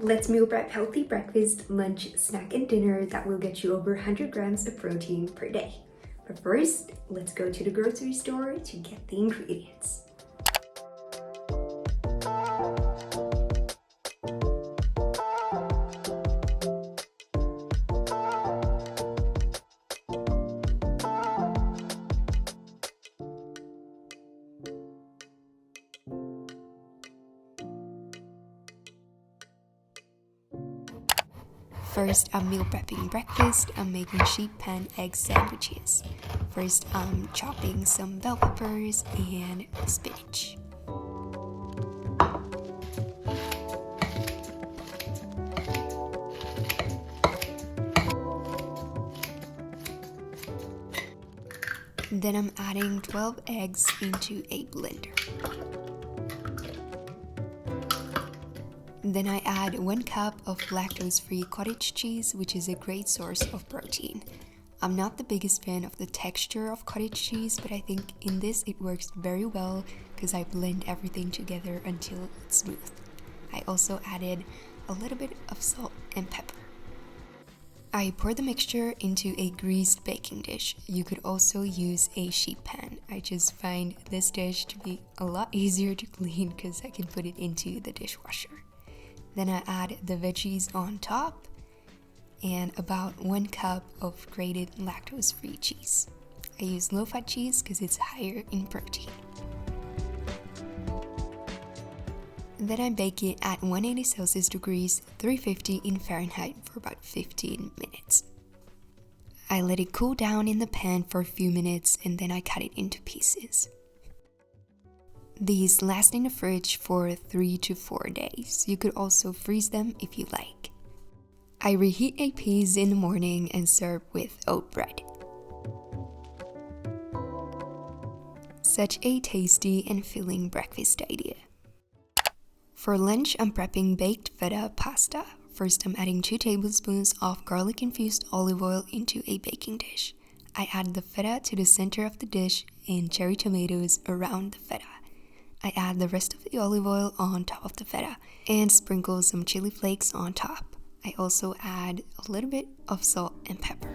Let's meal prep healthy breakfast, lunch, snack, and dinner that will get you over 100 grams of protein per day. But first, let's go to the grocery store to get the ingredients. First, I'm meal prepping breakfast. I'm making sheet pan egg sandwiches. First, I'm chopping some bell peppers and spinach. Then I'm adding 12 eggs into a blender. Then I add 1 cup of lactose-free cottage cheese, which is a great source of protein. I'm not the biggest fan of the texture of cottage cheese, but I think in this it works very well because I blend everything together until it's smooth. I also added a little bit of salt and pepper. I pour the mixture into a greased baking dish. You could also use a sheet pan. I just find this dish to be a lot easier to clean because I can put it into the dishwasher. Then I add the veggies on top and about 1 cup of grated lactose-free cheese. I use low-fat cheese because it's higher in protein. Then I bake it at 180 Celsius degrees, 350 in Fahrenheit for about 15 minutes. I let it cool down in the pan for a few minutes and then I cut it into pieces. These last in the fridge for 3 to 4 days. You could also freeze them if you like. I reheat a piece in the morning and serve with oat bread. Such a tasty and filling breakfast idea. For lunch, I'm prepping baked feta pasta. First, I'm adding 2 tablespoons of garlic-infused olive oil into a baking dish. I add the feta to the center of the dish and cherry tomatoes around the feta. I add the rest of the olive oil on top of the feta and sprinkle some chili flakes on top. I also add a little bit of salt and pepper.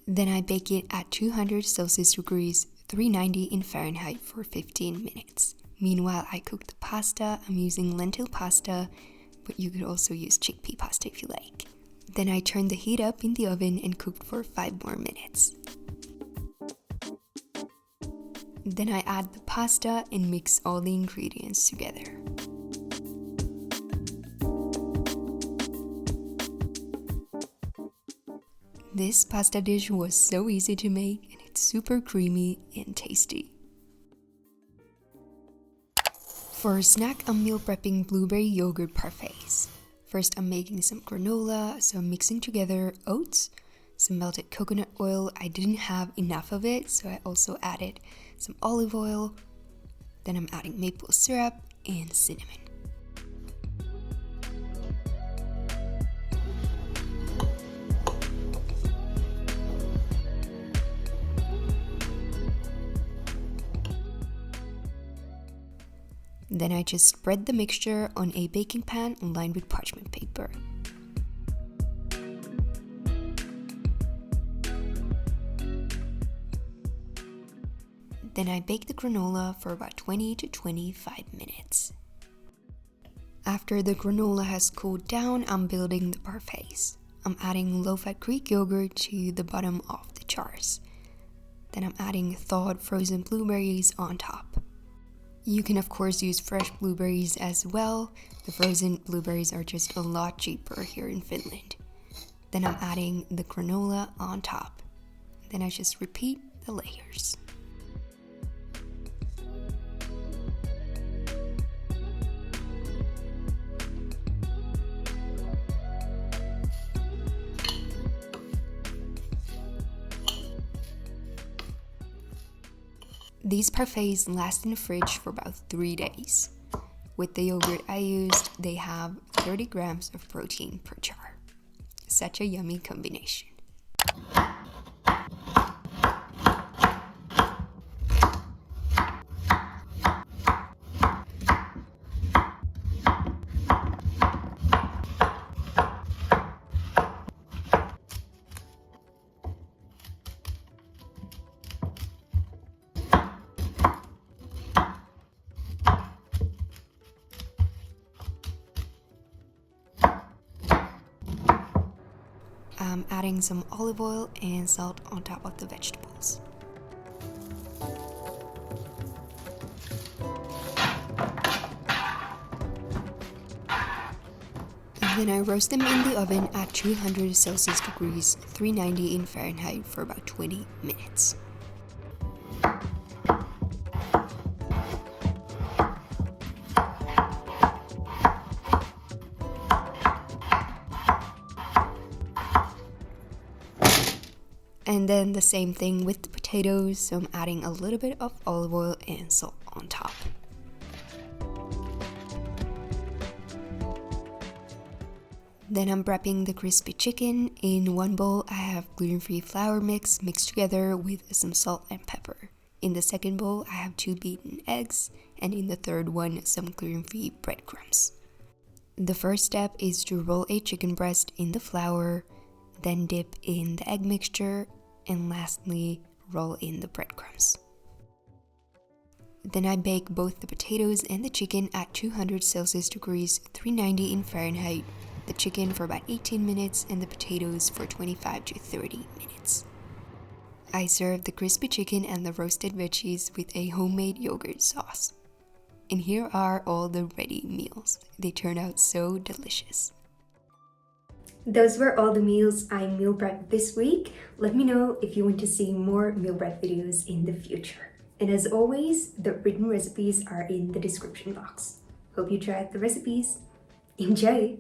Then I bake it at 200 Celsius degrees, 390 in Fahrenheit for 15 minutes. Meanwhile, I cook the pasta. I'm using lentil pasta, but you could also use chickpea pasta if you like. Then I turn the heat up in the oven and cook for 5 more minutes. Then I add the pasta and mix all the ingredients together. This pasta dish was so easy to make and it's super creamy and tasty. For a snack, I'm meal prepping blueberry yogurt parfaits. First, I'm making some granola, so I'm mixing together oats, some melted coconut oil. I didn't have enough of it, so I also added some olive oil. Then I'm adding maple syrup and cinnamon. Then I just spread the mixture on a baking pan lined with parchment paper. Then I bake the granola for about 20 to 25 minutes. After the granola has cooled down, I'm building the parfaits. I'm adding low-fat Greek yogurt to the bottom of the jars. Then I'm adding thawed frozen blueberries on top. You can of course use fresh blueberries as well. The frozen blueberries are just a lot cheaper here in Finland. Then I'm adding the granola on top. Then I just repeat the layers. These parfaits last in the fridge for about 3 days. With the yogurt I used, they have 30 grams of protein per jar. such a yummy combination. I'm adding some olive oil and salt on top of the vegetables. And then I roast them in the oven at 200 Celsius degrees, 390 in Fahrenheit for about 20 minutes. And then the same thing with the potatoes, so I'm adding a little bit of olive oil and salt on top. Then I'm prepping the crispy chicken. In one bowl I have gluten-free flour mix mixed together with some salt and pepper. In the second bowl I have 2 beaten eggs, and in the third one some gluten-free breadcrumbs. The first step is to roll a chicken breast in the flour, then dip in the egg mixture, and lastly roll in the breadcrumbs. Then I bake both the potatoes and the chicken at 200 Celsius degrees, 390 in Fahrenheit, the chicken for about 18 minutes and the potatoes for 25 to 30 minutes. I serve the crispy chicken and the roasted veggies with a homemade yogurt sauce. And here are all the ready meals. They turn out so delicious. Those were all the meals I meal prepped this week. Let me know if you want to see more meal prep videos in the future. And as always, the written recipes are in the description box. Hope you tried the recipes. Enjoy!